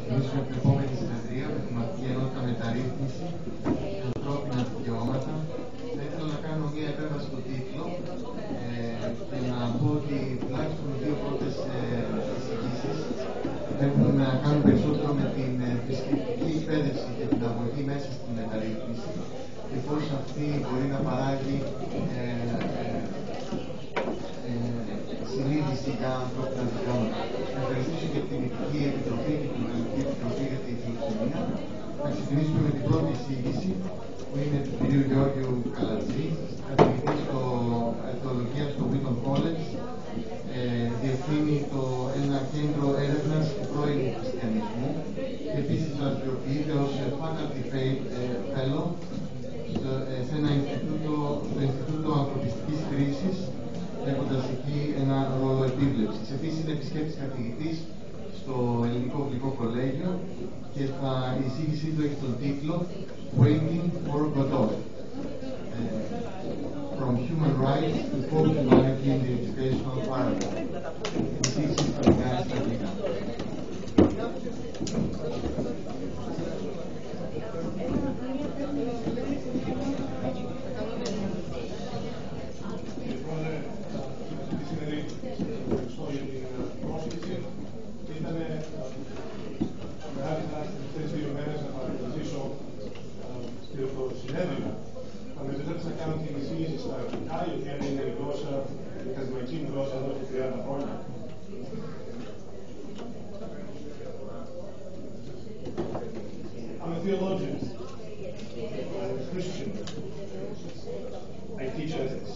ξεκινήσουμε την επόμενη συνεδρία με θεματική ενότητα μεταρρύθμιση και ανθρώπινα δικαιώματα. Θα ήθελα να κάνω μία επέμβαση στο τίτλο και να πω ότι τουλάχιστον οι δύο πρώτες εισηγήσεις έχουν να κάνουν περισσότερο με την θρησκευτική εκπαίδευση και την αγωγή μέσα στην μεταρρύθμιση και πώς αυτή μπορεί να παράγει συνείδηση για ανθρώπινα δικαιώματα. Να ευχαριστήσω και την Ειδική Επιτροπή και την Ελληνική Επιτροπή για τη φιλοξενία. Θα ξεκινήσουμε με την πρώτη εισήγηση που είναι του κ. Γεώργιου Καλαντζή, καθηγητή στο Θεολογία στο Wheaton College. Διευθύνει ένα κέντρο έρευνας του πρώην χριστιανισμού και επίσης δραστηριοποιείται ως faculty fellow σε ένα Ινστιτούτο Ανθρωπιστικής Κρίσης, έχοντας εκεί ένα ρόλο επίβλεψης. Επίσης είναι επισκέπτης καθηγητής στο Ελληνικό Βιβλικό Κολλέγιο και η εισήγησή του έχει τον τίτλο Waiting for Godot. From Human Rights to Post-Humanity in the Educational Paradigm. Η εισήγηση θα την κάνει στα αγγλικά. Συνέδριο. Θα με επιτρέψει να κάνω την εισήγηση στα αγγλικά, η οποία είναι η γλώσσα, η ακαδημαϊκή γλώσσα εδώ και 30 χρόνια. I'm a theologian. I'm a Christian. I teach ethics.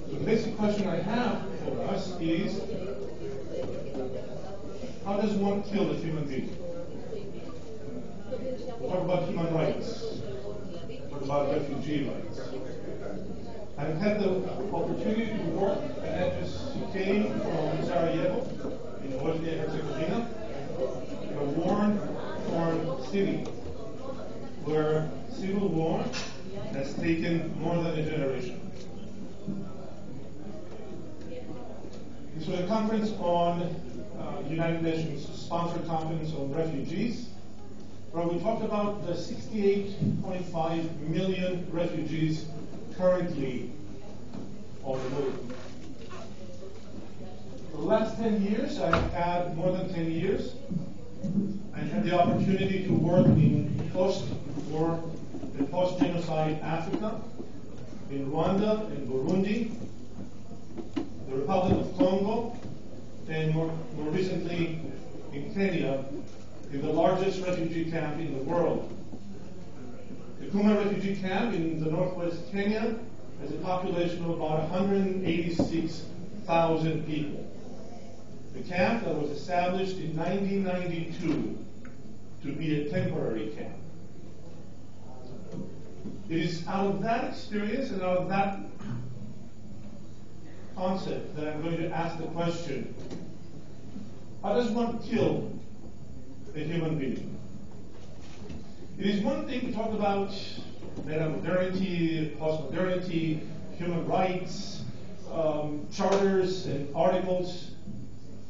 So the basic question I have for us is, how does one kill a human being? We talk about human rights. We talk about refugee rights. I've had the opportunity to work, and I just came from Sarajevo, in Bosnia and Herzegovina, a war-torn city, where civil war has taken more than a generation. This was a conference on United Nations sponsored conference on refugees, where we talked about the 68.5 million refugees currently on the move. For the last 10 years, I've had more than 10 years. I had the opportunity to work in post-war and post-genocide Africa, in Rwanda, in Burundi, the Republic of Congo, and more recently in Kenya, in the largest refugee camp in the world. The Kuma refugee camp in the northwest Kenya has a population of about 186,000 people. The camp that was established in 1992 to be a temporary camp. It is out of that experience and out of that concept that I'm going to ask the question, how does one kill a human being? It is one thing to talk about meta-modernity, post-modernity, human rights, charters and articles,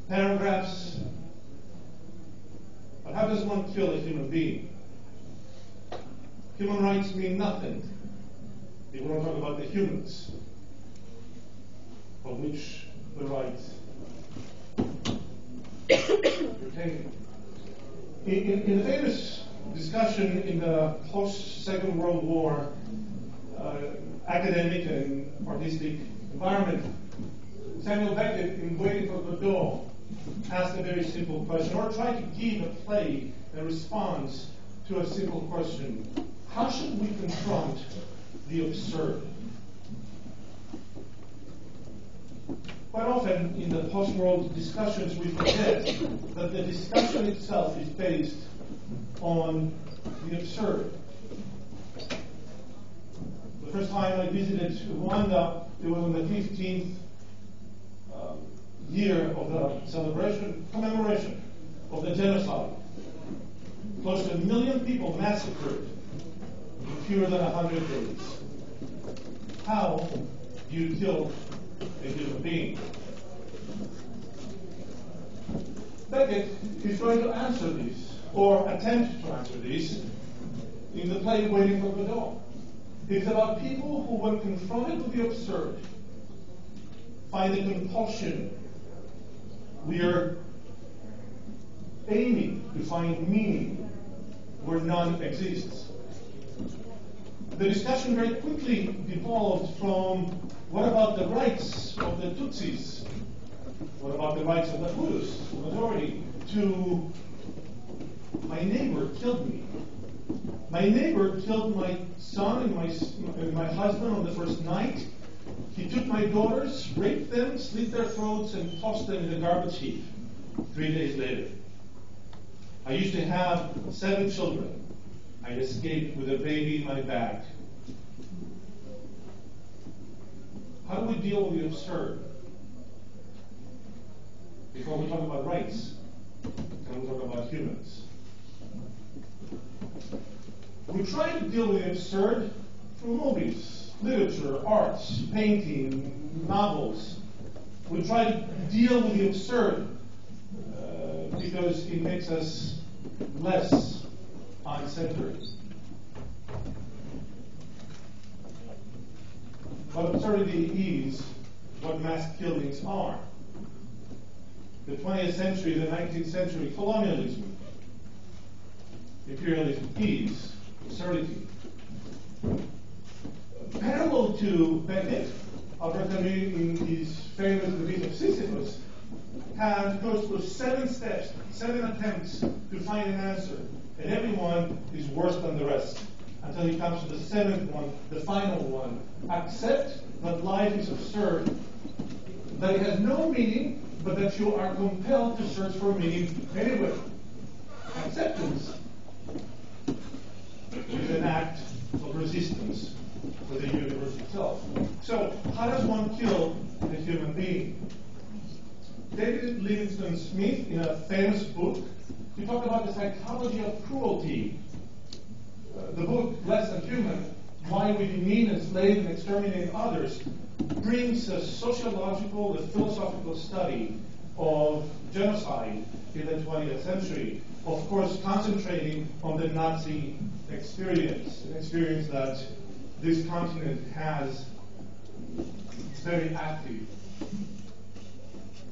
paragraphs. But how does one kill a human being? Human rights mean nothing if we don't talk about the humans of which the rights pertain. In the famous discussion in the post-Second World War academic and artistic environment, Samuel Beckett, in Waiting for Godot, asked a very simple question, or tried to give a play that responds to a simple question. How should we confront the absurd? Quite often in the post-world discussions we forget that the discussion itself is based on the absurd. The first time I visited Rwanda, it was on the 15th year of the commemoration of the genocide. Close to 1 million people massacred in fewer than 100 days. How do you kill a human being? Beckett is going to answer this, or attempt to answer this, in the play Waiting for Godot. It's about people who, when confronted with the absurd, find a compulsion. We are aiming to find meaning where none exists. The discussion very quickly devolved from what about the rights of the Tutsis? What about the rights of the Hutus, the majority? To my neighbor killed me. My neighbor killed my son and my husband on the first night. He took my daughters, raped them, slit their throats, and tossed them in the garbage heap 3 days later. I used to have 7 children. I escaped with a baby in my bag. How do we deal with the absurd? Before we talk about rights, can we talk about humans? We try to deal with the absurd through movies, literature, arts, painting, novels. We try to deal with the absurd because it makes us less uncentered. But absurdity is what mass killings are. The 20th century, the 19th century, colonialism, imperialism is absurdity. Parallel to Beckett, Albert Camus, in his famous The Beast of Sisyphus, goes through 7 steps, 7 attempts to find an answer, and every one is worse than the rest, until he comes to the 7th one, the final one. Accept that life is absurd, that it has no meaning, but that you are compelled to search for meaning anyway. Acceptance is an act of resistance for the universe itself. So, how does one kill a human being? David Livingstone Smith, in a famous book, he talked about the psychology of cruelty. The book, Less Than Human, Why We Demean, Enslave, and Exterminate Others, brings a sociological, a philosophical study of genocide in the 20th century, of course concentrating on the Nazi experience, an experience that this continent has very active.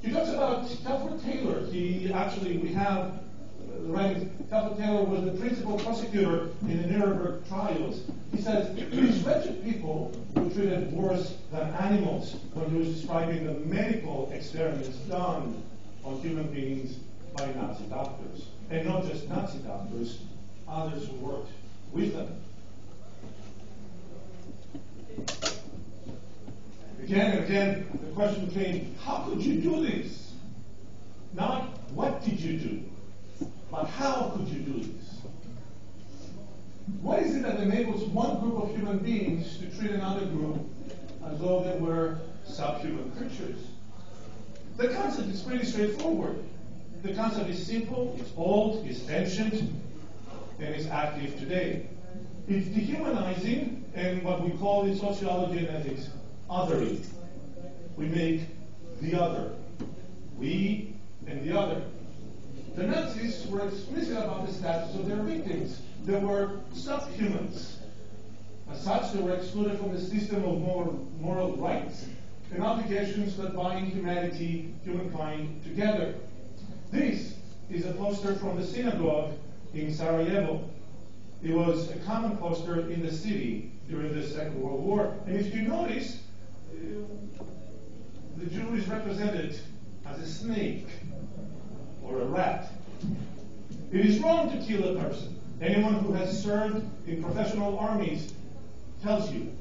He talks about Telford Taylor. Telford Taylor was the principal prosecutor in the Nuremberg trials. He says, these wretched people were treated worse than animals when he was describing the medical experiments done on human beings by Nazi doctors. And not just Nazi doctors, others who worked with them. Again and again, the question came, how could you do this? Not what did you do, but how could you do this? What is it that enables one group of human beings to treat another group as though they were subhuman creatures? The concept is pretty straightforward. The concept is simple, it's old, it's ancient, and it's active today. It's dehumanizing, and what we call in sociology and ethics, othering. We make the other. We and the other. The Nazis were explicit about the status of their victims. They were subhumans. As such, they were excluded from the system of moral rights and obligations that bind humankind together. This is a poster from the synagogue in Sarajevo. It was a common poster in the city during the Second World War. And if you notice, the Jew is represented as a snake or a rat. It is wrong to kill a person. Anyone who has served in professional armies tells you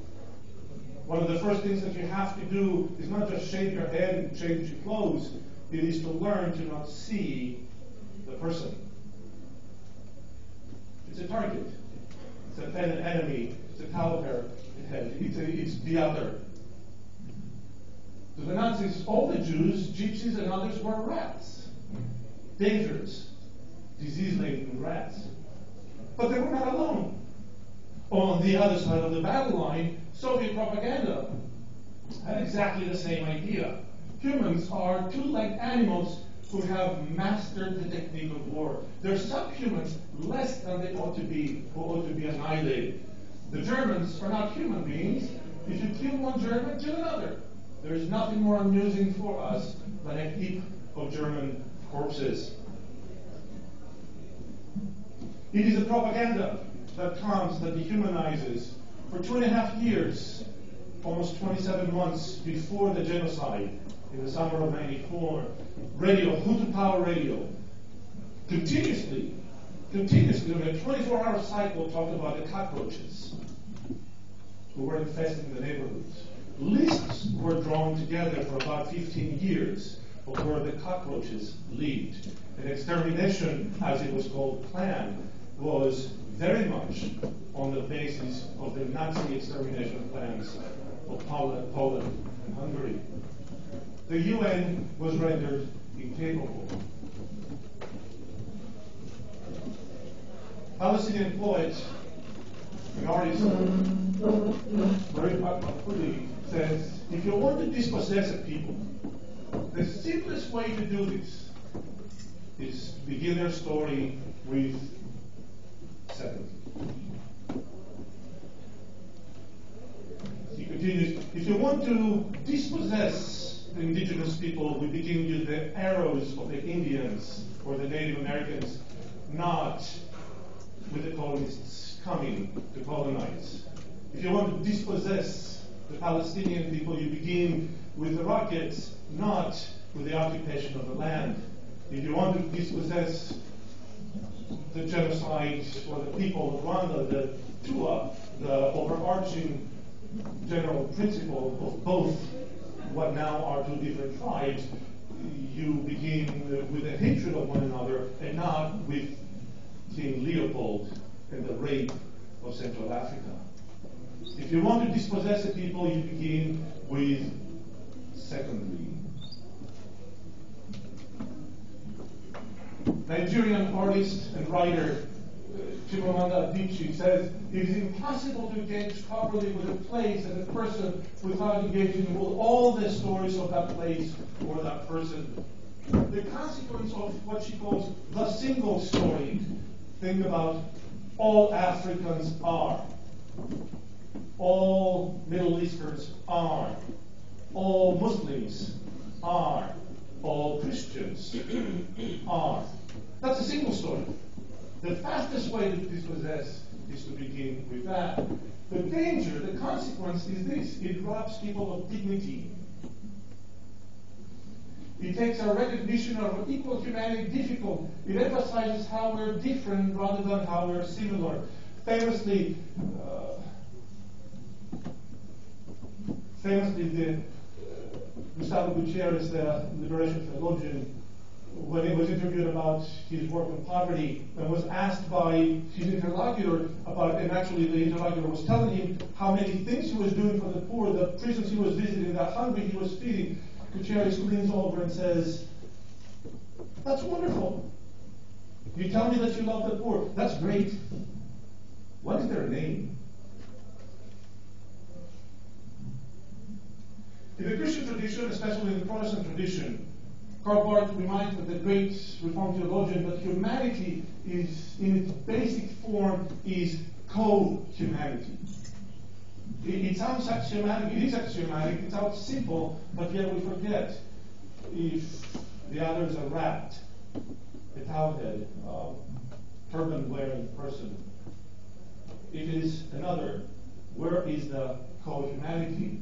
one of the first things that you have to do is not just shave your head and change your clothes. It is to learn to not see the person. It's a target. It's an enemy. It's a caliber head. It's the other. To the Nazis, all the Jews, gypsies, and others were rats. Dangerous, disease-laden rats. But they were not alone. On the other side of the battle line, Soviet propaganda had exactly the same idea. Humans are two-legged animals who have mastered the technique of war. They're subhumans, less than they ought to be, who ought to be annihilated. The Germans are not human beings. If you kill one German, kill another. There is nothing more amusing for us than a heap of German corpses. It is a propaganda that comes, that dehumanizes. For 2.5 years, almost 27 months before the genocide, in the summer of '94, radio, Hutu Power Radio, continuously, on a 24-hour cycle, talked about the cockroaches who were infesting the neighborhoods. Lists were drawn together for about 15 years of where the cockroaches lived. An extermination, as it was called, plan was very much on the basis of the Nazi extermination plans of Poland and Hungary. The UN was rendered incapable. Palestinian poet and artist Marie Makmafuli says, if you want to dispossess a people, the simplest way to do this is to begin their story with certainty. He continues, if you want to dispossess the indigenous people, we begin with the arrows of the Indians or the Native Americans, not with the colonists coming to colonize. If you want to dispossess the Palestinian people, you begin with the rockets, not with the occupation of the land. If you want to dispossess the genocide or the people of Rwanda, the TUA, the overarching general principle of both what now are two different tribes, you begin with a hatred of one another and not with King Leopold and the rape of Central Africa. If you want to dispossess a people, you begin with secondly. Nigerian artist and writer Chimamanda Adichie says, it is impossible to engage properly with a place and a person without engaging with all the stories of that place or that person. The consequence of what she calls the single story, think about all Africans are, all Middle Easterns are, all Muslims are, all Christians are. That's a single story. The fastest way to dispossess is to begin with that. The danger, the consequence is this: it robs people of dignity. It takes our recognition of equal humanity difficult. It emphasizes how we're different rather than how we're similar. Famously, Gustavo Gutierrez, the liberation theologian, when he was interviewed about his work on poverty, and was asked by his interlocutor about, and actually the interlocutor was telling him how many things he was doing for the poor, the prisons he was visiting, the hungry he was feeding, Gutierrez leans over and says, "That's wonderful. You tell me that you love the poor. That's great. What is their name?" In the Christian tradition, especially in the Protestant tradition, Karl Barth reminds the great Reformed theologian that humanity is, in its basic form, is co-humanity. It sounds axiomatic, it is axiomatic, it sounds simple, but yet we forget. If the other is a rat, a towelhead, turban-wearing person, it is another. Where is the co-humanity?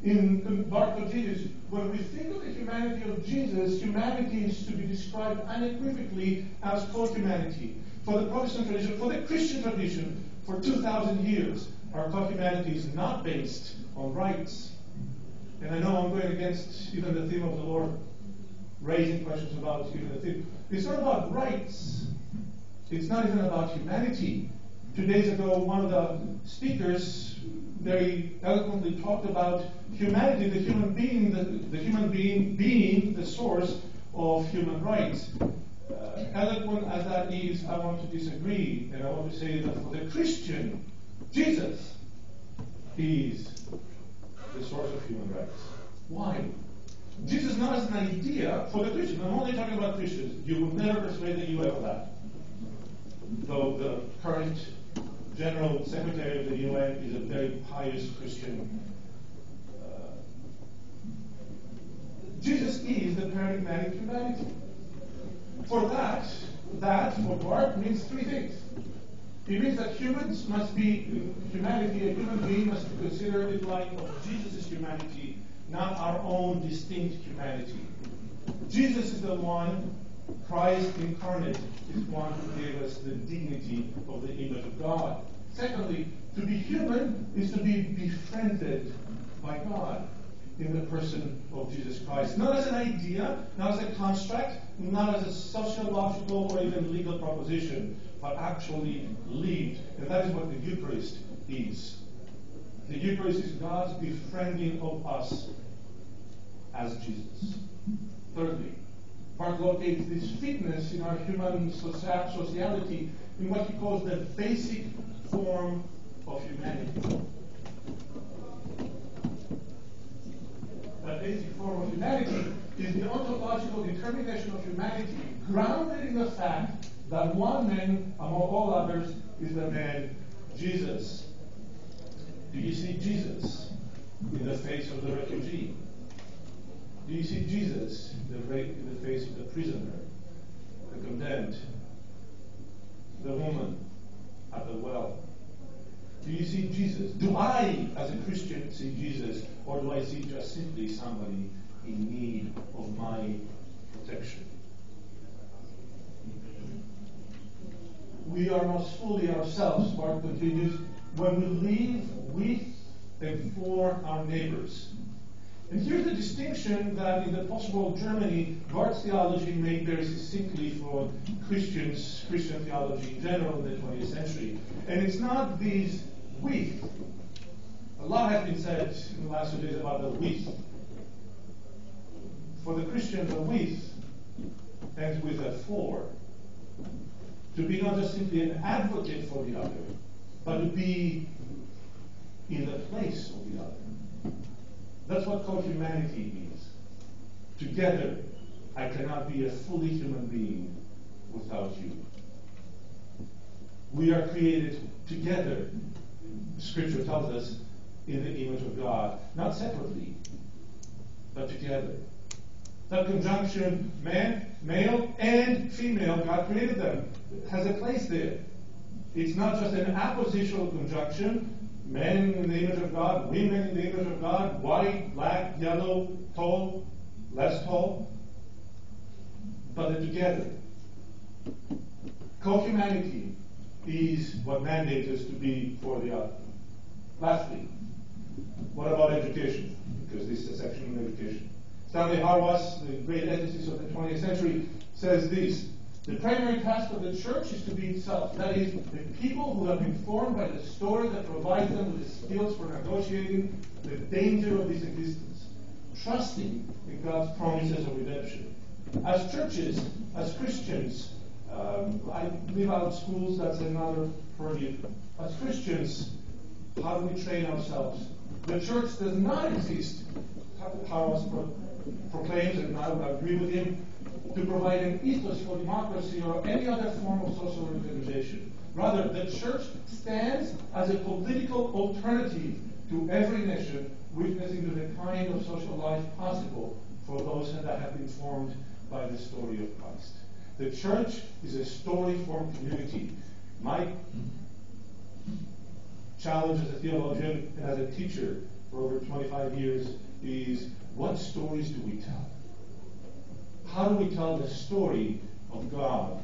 In Barth continues, when we think of the humanity of Jesus, humanity is to be described unequivocally as co-humanity. For the Protestant tradition, for the Christian tradition, for 2,000 years, our co-humanity is not based on rights. And I know I'm going against even the theme of the Lord, raising questions about even the theme. It's not about rights. It's not even about humanity. 2 days ago, one of the speakers very eloquently talked about humanity, the human being being the source of human rights. Eloquent as that is, I want to disagree, and I want to say that for the Christian, Jesus is the source of human rights. Why? Jesus not as an idea for the Christians. I'm only talking about Christians. You will never persuade the UA of that. Though the current General Secretary of the UN is a very pious Christian. Jesus is the paradigmatic humanity. For that for Barth means three things. It means that humans must be, humanity, a human being must be considered in light of Jesus' humanity, not our own distinct humanity. Jesus is the one, Christ incarnate is one who gave us the dignity of the image of God. Secondly, to be human is to be befriended by God in the person of Jesus Christ. Not as an idea, not as a construct, not as a sociological or even legal proposition, but actually lived. And that is what the Eucharist is. The Eucharist is God's befriending of us as Jesus. Thirdly, Barth locates this fitness in our human sociality in what he calls the basic form of humanity. That basic form of humanity is the ontological determination of humanity grounded in the fact that one man among all others is the man Jesus. Do you see Jesus in the face of the refugee? Do you see Jesus in the face of the prisoner, the condemned, the woman at the well? Do you see Jesus? Do I, as a Christian, see Jesus, or do I see just simply somebody in need of my protection? We are most fully ourselves, Barth continues, when we live with and for our neighbors. And here's the distinction that in the post-war Germany, Barth's theology made very succinctly for Christian theology in general in the 20th century. And it's not these with. A lot has been said in the last few days about the with. For the Christian, the with ends with a for. To be not just simply an advocate for the other, but to be in the place of the other. That's what co-humanity is. Together, I cannot be a fully human being without you. We are created together, Scripture tells us, in the image of God. Not separately, but together. That conjunction, man, male, and female, God created them, has a place there. It's not just an appositional conjunction, men in the image of God, women in the image of God, white, black, yellow, tall, less tall, but they're together. Co-humanity is what mandates us to be for the other. Lastly, what about education? Because this is a section on education. Stanley Hauerwas, the great ethicist of the 20th century, says this: the primary task of the church is to be itself. That is, the people who have been formed by the story that provides them with the skills for negotiating the danger of this existence, trusting in God's promises of redemption. As churches, as Christians, I leave out schools, that's another purview. As Christians, how do we train ourselves? The church does not exist, Hauerwas proclaims, and I would agree with him, to provide an ethos for democracy or any other form of social organization. Rather, the church stands as a political alternative to every nation witnessing to the kind of social life possible for those that have been formed by the story of Christ. The church is a story-formed community. My challenge as a theologian and as a teacher for over 25 years is, what stories do we tell? How do we tell the story of God?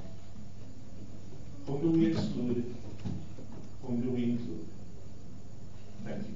Whom do we exclude? Whom do we include? Thank you.